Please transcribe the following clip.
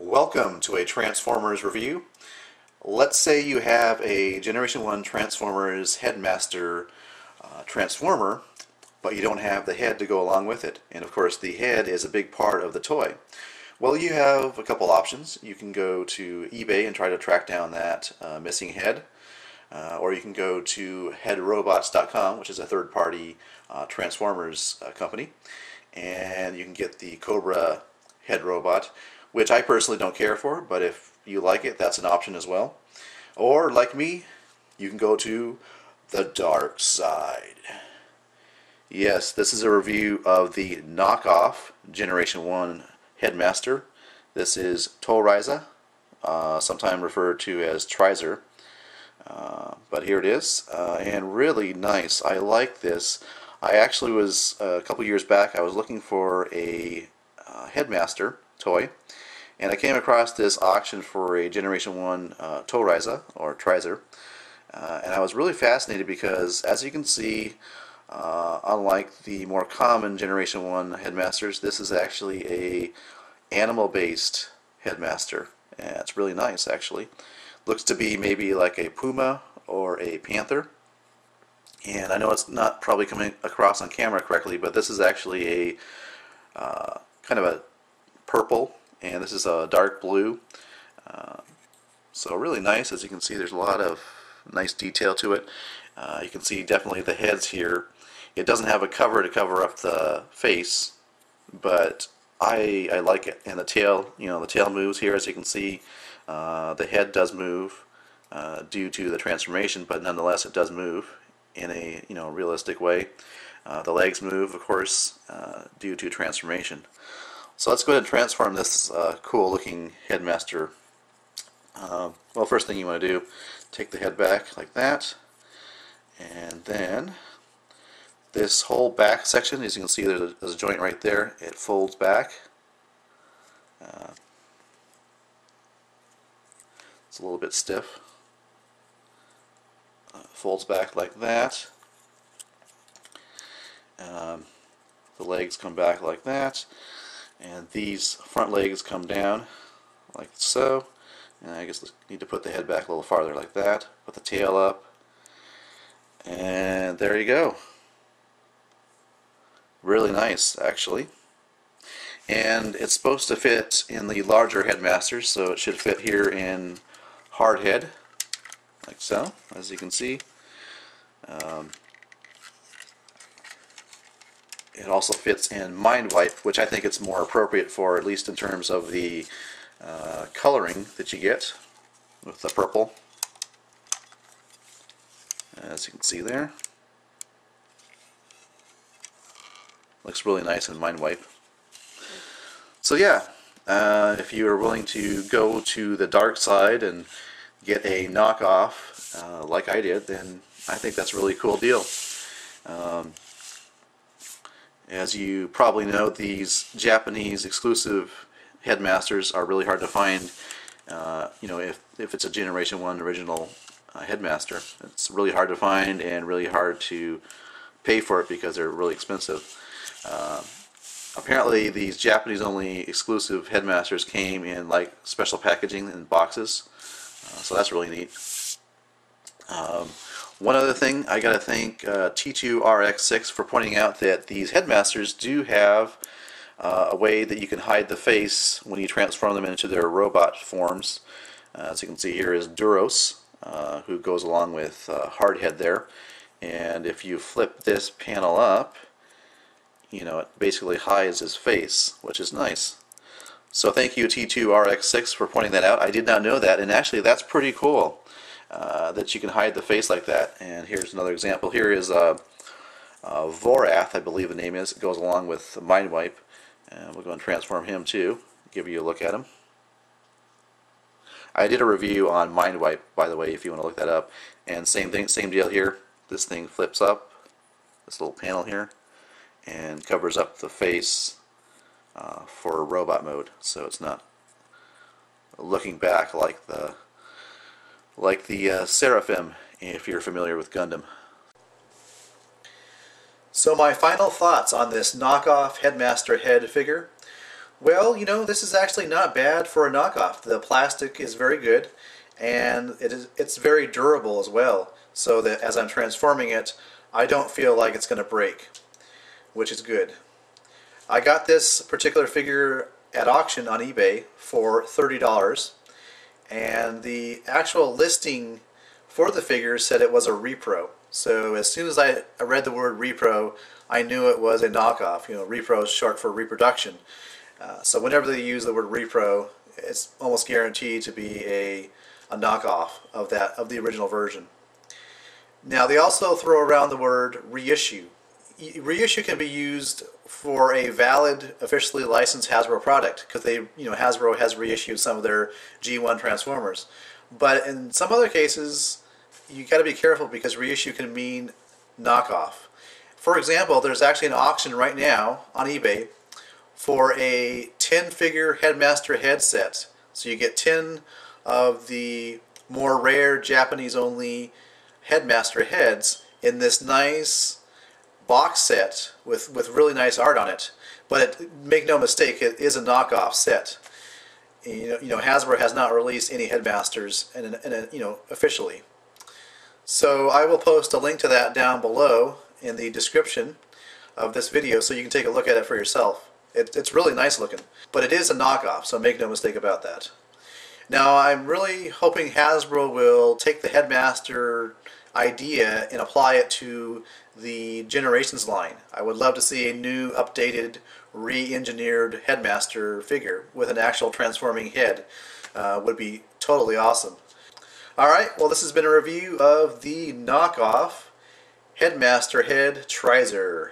Welcome to a Transformers review. Let's say you have a Generation 1 Transformers Headmaster Transformer, but you don't have the head to go along with it. And of course the head is a big part of the toy. Well, you have a couple options. You can go to eBay and try to track down that missing head. Or you can go to headrobots.com, which is a third-party Transformers company, and you can get the Cobra head robot, which I personally don't care for, but if you like it, that's an option as well. Or, like me, you can go to the dark side. Yes, this is a review of the Knockoff Generation 1 Headmaster. This is Toraizer, sometimes referred to as Trizer. But here it is, and really nice. I like this. I actually was, a couple years back, I was looking for a Headmaster toy, and I came across this auction for a Generation 1 Toraizer, or Trizer, and I was really fascinated because, as you can see, unlike the more common Generation 1 Headmasters, this is actually a animal-based Headmaster, and it's really nice, actually. Looks to be maybe like a puma or a panther, and I know it's not probably coming across on camera correctly, but this is actually a kind of a purple, and this is a dark blue. So really nice. As you can see, there's a lot of nice detail to it. You can see definitely the heads here. It doesn't have a cover to cover up the face, but I like it. And the tail, the tail moves here, as you can see. The head does move due to the transformation, but nonetheless it does move in a realistic way. The legs move, of course, due to transformation. So let's go ahead and transform this cool looking Headmaster. Well, first thing you want to do, take the head back like that, and then this whole back section, as you can see, there's a joint right there. It folds back. It's a little bit stiff. Folds back like that. The legs come back like that, and these front legs come down like so. And I guess I need to put the head back a little farther like that. Put the tail up, and there you go. Really nice, actually. And it's supposed to fit in the larger Headmasters, so it should fit here in hard head, like so, as you can see. It also fits in Mind Wipe, which I think it's more appropriate for, at least in terms of the coloring that you get with the purple, as you can see there. Looks really nice in Mind Wipe. So yeah, if you are willing to go to the dark side and get a knockoff like I did, then I think that's a really cool deal. As you probably know, these Japanese exclusive Headmasters are really hard to find. If it's a Generation 1 original Headmaster, it's really hard to find and really hard to pay for it because they're really expensive. Apparently these Japanese-only exclusive Headmasters came in like special packaging in boxes, so that's really neat. One other thing, I gotta thank T2RX6 for pointing out that these Headmasters do have a way that you can hide the face when you transform them into their robot forms. As you can see, here is Duros, who goes along with Hardhead there, and if you flip this panel up, it basically hides his face, which is nice. So thank you T2RX6 for pointing that out. I did not know that, and actually that's pretty cool that you can hide the face like that. And here's another example. Here is Vorath, I believe the name is. It goes along with Mind Wipe, and we'll go and transform him too, give you a look at him. I did a review on Mind Wipe, by the way, if you want to look that up, and same thing, same deal here. This thing flips up, this little panel here, and covers up the face for robot mode, so it's not looking back like the Seraphim, if you're familiar with Gundam. So my final thoughts on this knockoff Headmaster head figure. Well, you know, this is actually not bad for a knockoff. The plastic is very good, and it's very durable as well, so that as I'm transforming it, I don't feel like it's going to break, which is good. I got this particular figure at auction on eBay for $30, and the actual listing for the figure said it was a repro. So as soon as I read the word repro, I knew it was a knockoff. You know, repro is short for reproduction. So whenever they use the word repro, it's almost guaranteed to be a knockoff of the original version. Now they also throw around the word reissue. Reissue can be used for a valid, officially licensed Hasbro product, because Hasbro has reissued some of their G1 Transformers. But in some other cases, you got to be careful, because reissue can mean knockoff. For example, there's actually an auction right now on eBay for a 10-figure Headmaster headset. So you get 10 of the more rare Japanese-only Headmaster heads in this nice box set with really nice art on it. But make no mistake, it is a knockoff set. Hasbro has not released any Headmasters officially. So I will post a link to that down below in the description of this video, so you can take a look at it for yourself. It's really nice looking, but it is a knockoff, so make no mistake about that. Now I'm really hoping Hasbro will take the Headmaster idea and apply it to the Generations line. I would love to see a new, updated, re-engineered Headmaster figure with an actual transforming head. Would be totally awesome. Alright, well, this has been a review of the knockoff Headmaster head Trizer.